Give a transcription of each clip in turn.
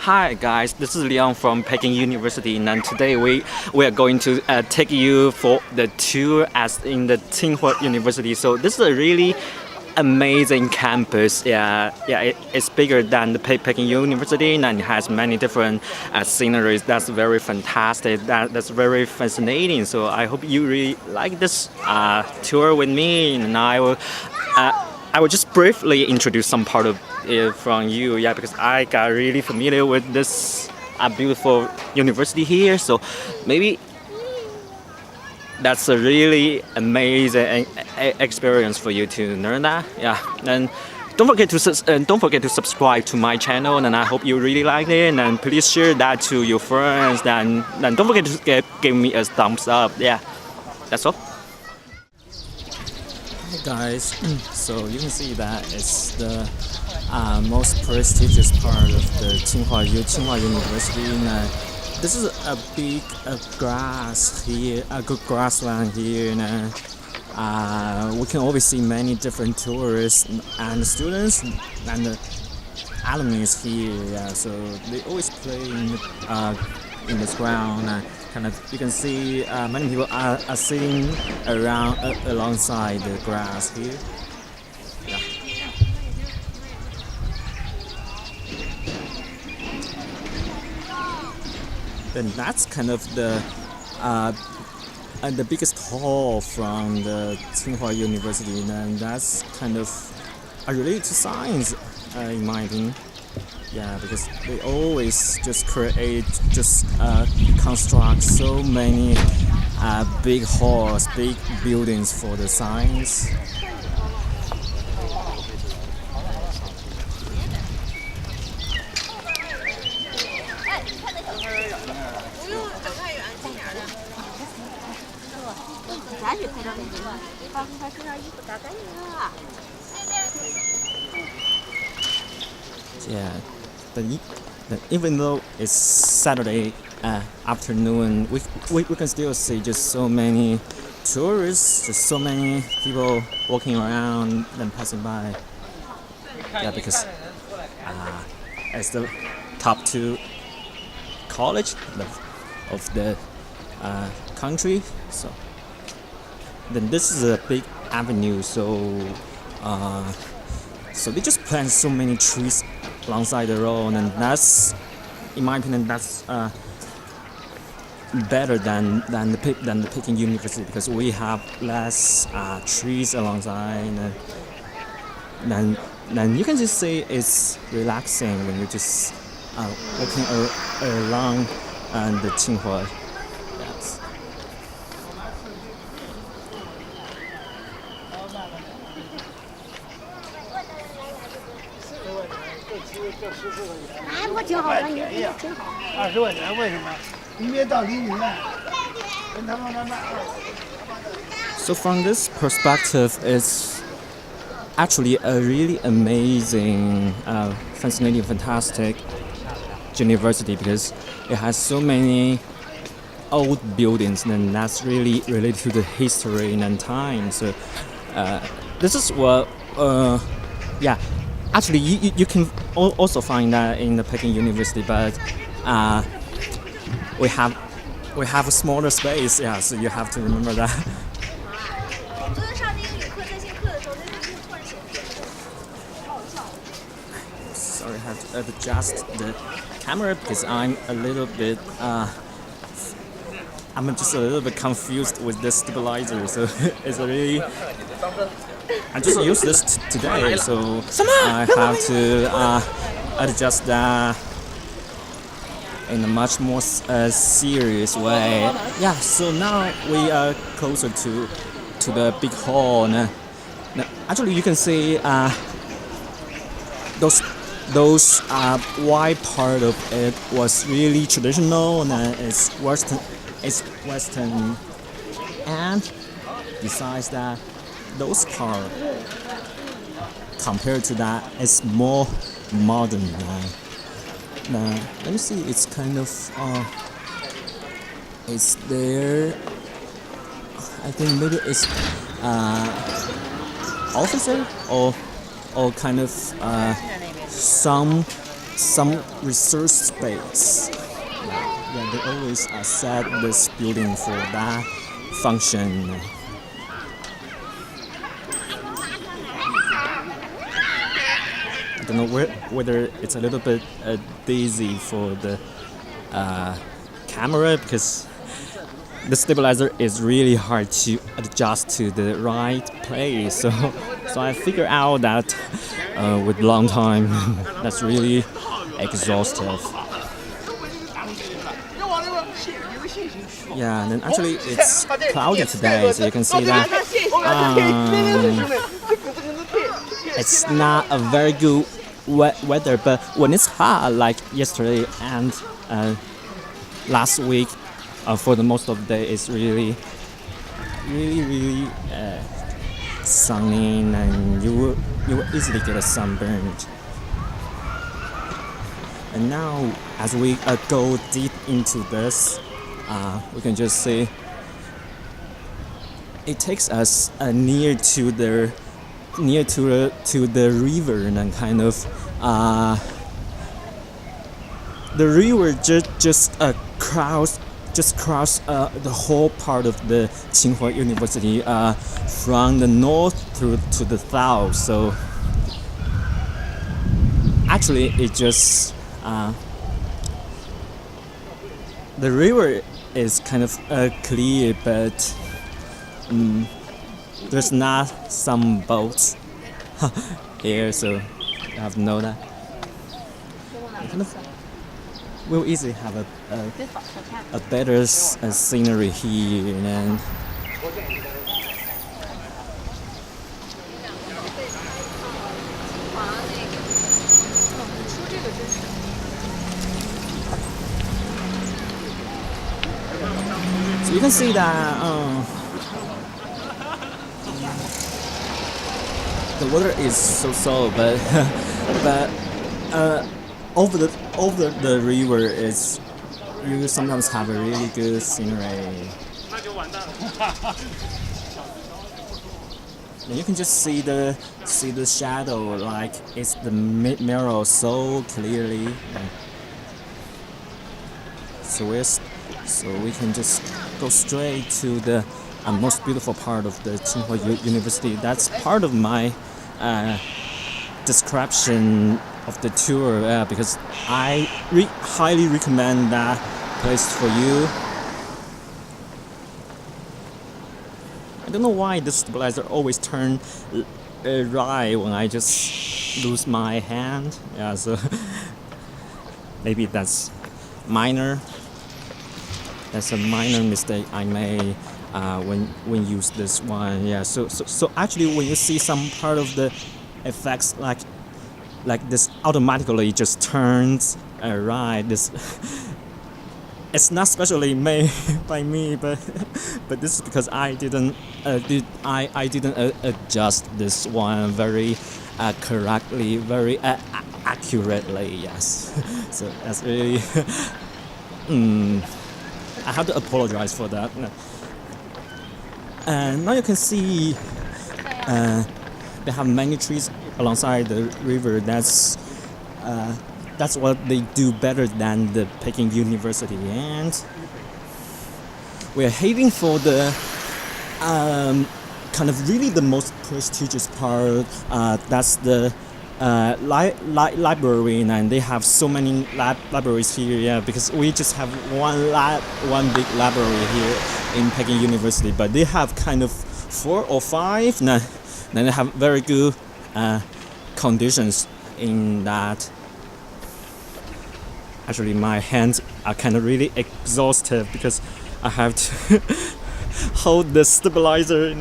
Hi guys, this is Leon from Peking University, and today we are going to take you for the tour as in the Tsinghua University. So this is a really amazing campus. It's bigger than the Peking University, and it has many different sceneries. That's very fantastic. That's very fascinating. So I hope you really like this tour with me, and I will just briefly introduce some part of it from you, because I got really familiar with this beautiful university here. So maybe that's a really amazing experience for you to learn that. And don't forget to subscribe to my channel, and I hope you really like it. And please share that to your friends. And don't forget to give me a thumbs up. That's all. Hey guys, so you can see that it's the most prestigious part of the Tsinghua University. And, this is a big grass here, a good grassland here, and we can always see many different tourists and students and the alumni here. So they always play in this ground. You can see many people are sitting around alongside the grass here. Then that's kind of the biggest hall from the Tsinghua University, and that's kind of related to science, in my opinion. Because they always just construct so many big halls, big buildings for the science. But even though it's Saturday afternoon, we can still see just so many tourists, just so many people walking around and passing by. Because it's the top 2 college of the country. So then this is a big avenue. So they just plant so many trees alongside the road, and that's, in my opinion, that's better than the Peking University, because we have less trees alongside, and then you can just say it's relaxing when you're just walking around the Tsinghua. So from this perspective, it's actually a really amazing, fascinating, fantastic university, because it has so many old buildings, and that's really related to the history and time. So this is what actually you can also find that in the Peking University, but we have a smaller space, so you have to remember that. Sorry, I have to adjust the camera because I'm just a little bit confused with this stabilizer. So it's really, I just used this today, so I have to adjust that in a much more serious way. So now we are closer to the big hall. Now, actually, you can see those wide part of it was really traditional, and it's Western, and besides that, those parts compared to that, it's more modern. Let me see. It's kind of it's there. I think maybe it's officer or kind of some some research space. Yeah, they always set this building for that function. I don't know whether it's a little bit dizzy for the camera because the stabilizer is really hard to adjust to the right place. So I figured out that with long time, that's really exhaustive. Yeah, and then actually it's cloudy today, so you can see that it's not a very good weather. But when it's hot, like yesterday and last week, for the most of the day, it's really sunny, and you will easily get a sunburn. And now, as we go deep into this, we can just see it takes us near to the river, and kind of the river just cross the whole part of the Tsinghua University from the north to the south. So actually, it just the river is kind of clear, but there's not some boats here, so you have to know that. Kind of, we'll easily have a better scenery here, and so you can see that the water is so, but over the river is you sometimes have a really good scenery. And you can just see the shadow, like it's the mirror so clearly. So we can just go straight to the most beautiful part of the Tsinghua University. That's part of my description of the tour, because I highly recommend that place for you. I don't know why the stabilizer always turn right when I just lose my hand. Yeah, so maybe that's minor. That's a minor mistake I made when use this one. Yeah. So actually, when you see some part of the effects like this automatically just turns right. This it's not specially made by me, but this is because I didn't adjust this one very correctly, very accurately. Yes. So that's really. I have to apologize for that. And now you can see they have many trees alongside the river. That's what they do better than the Peking University. And we're heading for the kind of really the most prestigious part. That's the library, and they have so many libraries here. Yeah, because we just have one big library here in Peking University, but they have kind of 4 or 5. Then they have very good conditions in that. Actually, my hands are kind of really exhausted because I have to hold the stabilizer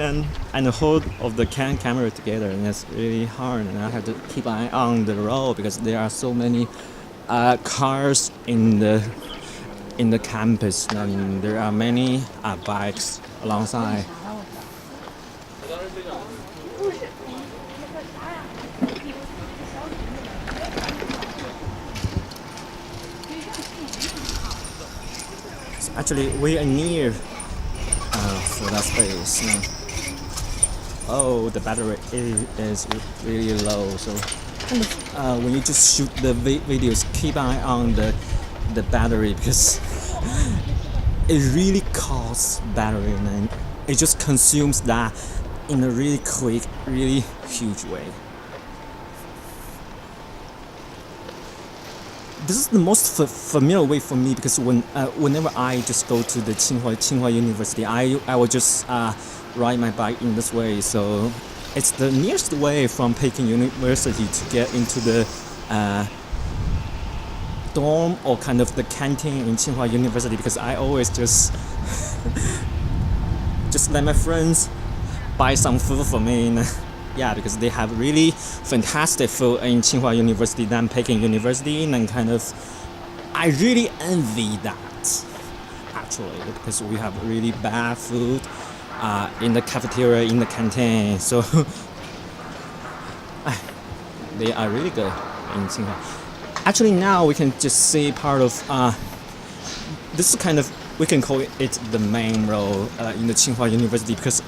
and hold of the camera together, and it's really hard. And I have to keep an eye on the road because there are so many cars in the campus, and there are many bikes alongside. So actually, we are near for that space. Oh, the battery is really low, so kind of when you just shoot the videos, keep an eye on the battery because it really costs battery and it just consumes that in a really quick, really huge way. This is the most familiar way for me because whenever I just go to the Tsinghua University, I will just ride my bike in this way. So it's the nearest way from Peking University to get into the dorm or kind of the canteen in Tsinghua University because I always just let my friends buy some food for me. Yeah, because they have really fantastic food in Tsinghua University than Peking University, and kind of I really envy that actually because we have really bad food in the cafeteria, in the canteen. So they are really good in Tsinghua. Actually, now we can just see part of this is kind of, we can call it the main road in the Tsinghua University because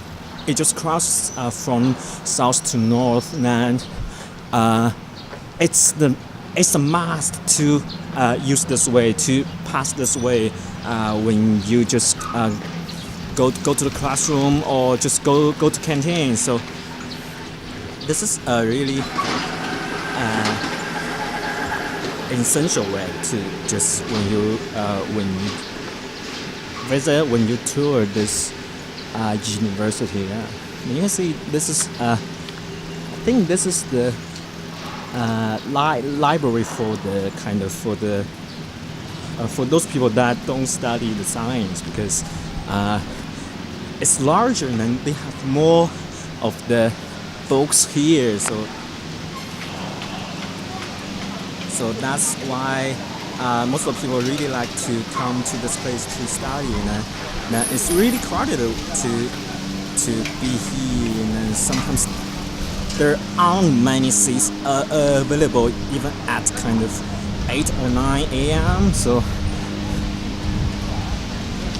it just crosses from south to north, and it's a must to use this way, to pass this way when you just go to the classroom or just go to canteen. So this is a really essential way to just when you visit, when you tour this university. Yeah, you can see this is I think this is the library for the kind of for those people that don't study the science because it's larger and they have more of the books here. So that's why most of the people really like to come to this place to study, and it's really crowded to be here, and sometimes there aren't many seats available even at kind of 8 or 9 a.m. So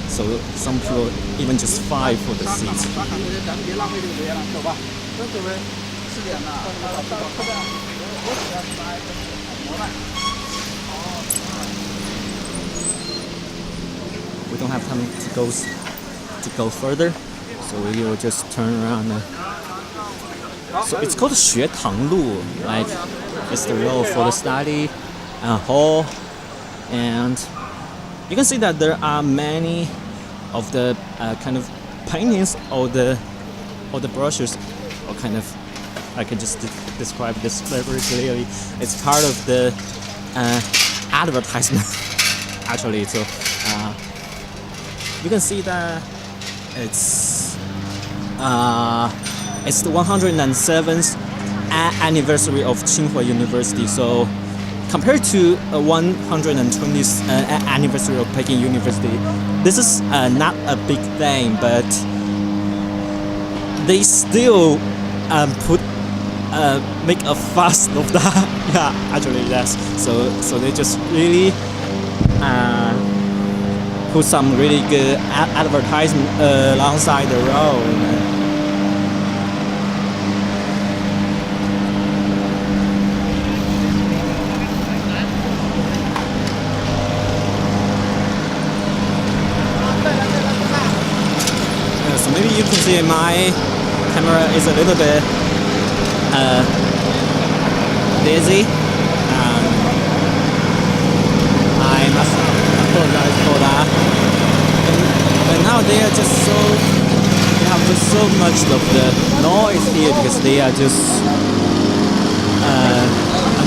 some people even just fight for the seats. We don't have time to go further, so we will just turn around. So it's called Xuetang Road, like it's the road for the study hall, and you can see that there are many of the kind of paintings or the brochures, or kind of I can just describe this very clearly. It's part of the advertisement actually. So you can see that it's the 107th anniversary of Tsinghua University. So compared to 120th anniversary of Peking University, this is not a big thing, but they still make a fuss of that. Yeah, actually yes. So they just really put some really good advertisement alongside the road. So maybe you can see my camera is a little bit busy. I must apologize for that. And now they have just so much of the noise here because they are just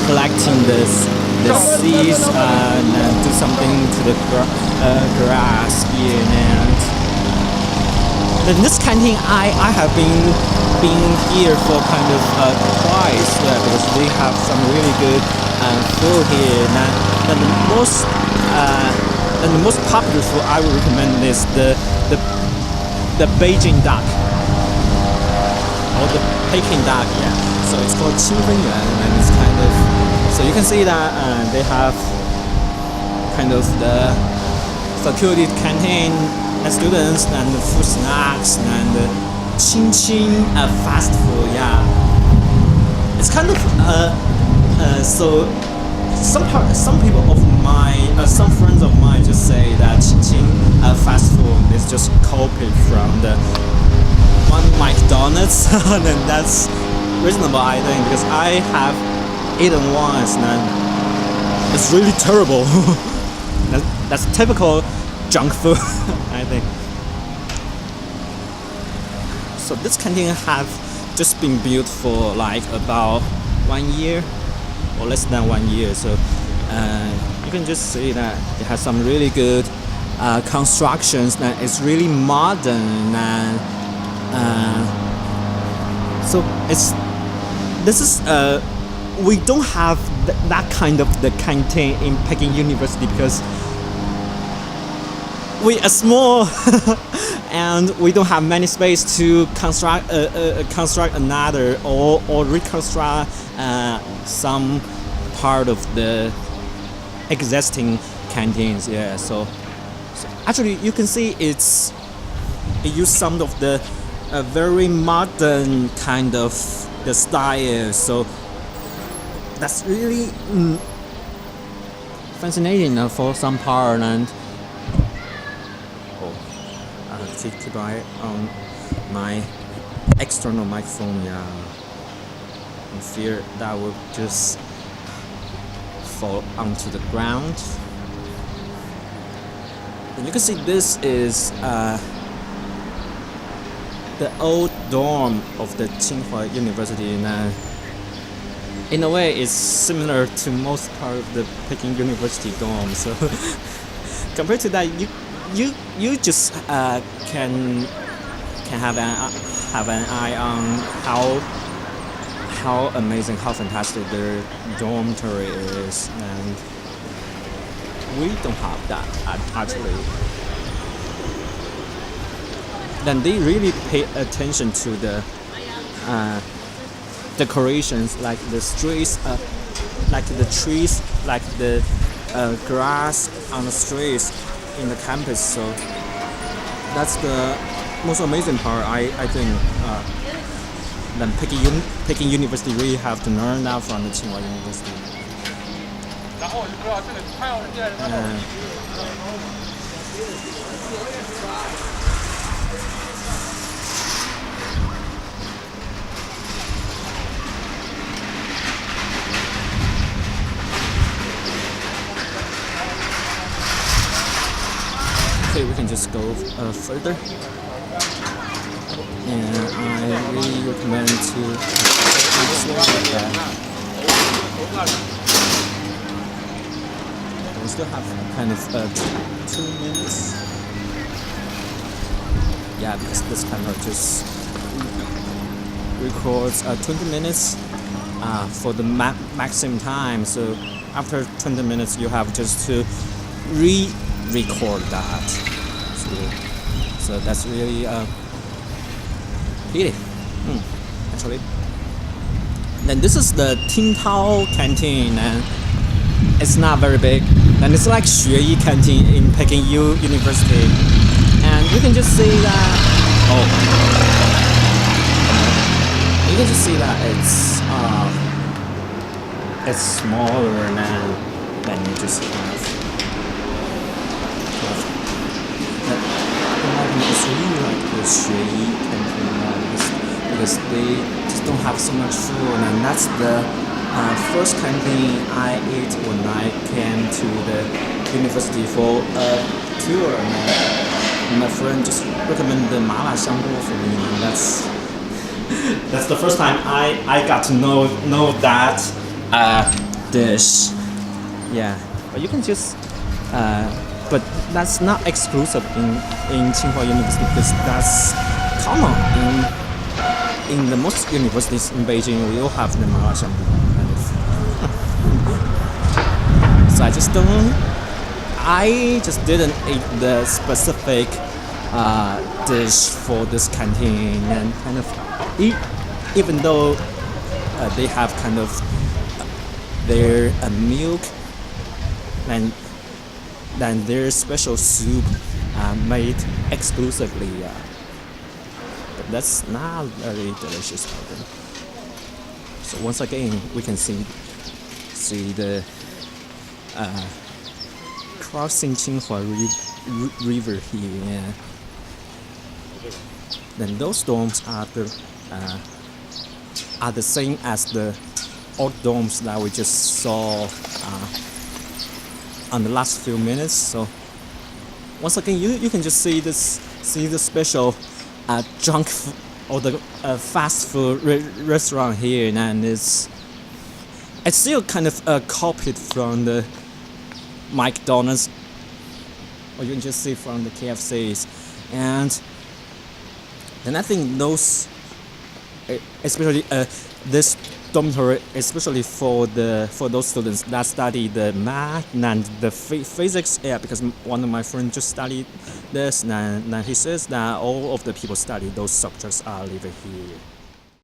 collecting the seeds and do something to the grass here. And in this canteen, I have been here for kind of twice, because they have some really good food here. And the most popular food I would recommend is the Beijing duck or the Peking duck. Yeah. So it's called Qinfen, and it's kind of, so you can see that they have kind of the faculty canteen. And students and food snacks and fast food. Yeah, it's kind of So some people of mine, some friends of mine just say that Qingqing fast food is just copied from the one McDonald's, and that's reasonable, I think, because I have eaten once and it's really terrible. That's typical junk food, I think. So this canteen have just been built for like about 1 year or less than 1 year. So you can just see that it has some really good constructions, that it's really modern, and so we don't have that kind of the canteen in Peking University because we are small and we don't have many space to construct another or reconstruct some part of the existing canteens. Yeah, so actually you can see it use some of the very modern kind of the style. So that's really fascinating for some part. And keep eye on my external microphone. Yeah, in fear that will just fall onto the ground. And you can see this is the old dorm of the Tsinghua University, and in a way it's similar to most part of the Peking University dorm. So compared to that, you just can have an eye on how amazing, how fantastic their dormitory is, and we don't have that actually. Then they really pay attention to the decorations, like the streets, like the trees, like the grass on the streets in the campus. So that's the most amazing part, I think. Then Peking University really have to learn that from the Tsinghua University. Okay, we can just go further. And I really recommend to we still have kind of 2 minutes. Yeah, because this camera just records 20 minutes for the maximum time. So after 20 minutes, you have just to record that. So that's really pity, actually. Then this is the Tingtao Canteen, and it's not very big. And it's like Xueyi Canteen in Peking University. And you can just see that. You can just see that it's smaller than you just have. It's really like the Xueyi Canteen because they just don't have so much food, and that's the first canteen I ate when I came to the university for a tour. And my friend just recommended the mala xiangbo for me, and that's the first time I got to know that dish. Yeah, but you can just but that's not exclusive in Tsinghua University, because that's common in the most universities in Beijing. We all have the mala xiangbo kind of. So I just didn't eat the specific dish for this canteen, and kind of even though they have kind of their milk and their special soup made exclusively, but that's not very delicious, I think. So once again, we can see see the crossing Tsinghua River here. Yeah. Then those domes are the same as the old domes that we just saw on the last few minutes. So once again, you can just see the special junk or the fast food restaurant here, and it's still kind of copied from the McDonald's, or you can just see from the KFCs. And I think those, especially this dormitory, especially for those students that study the math and the physics, because one of my friends just studied this, and he says that all of the people study those subjects are living here.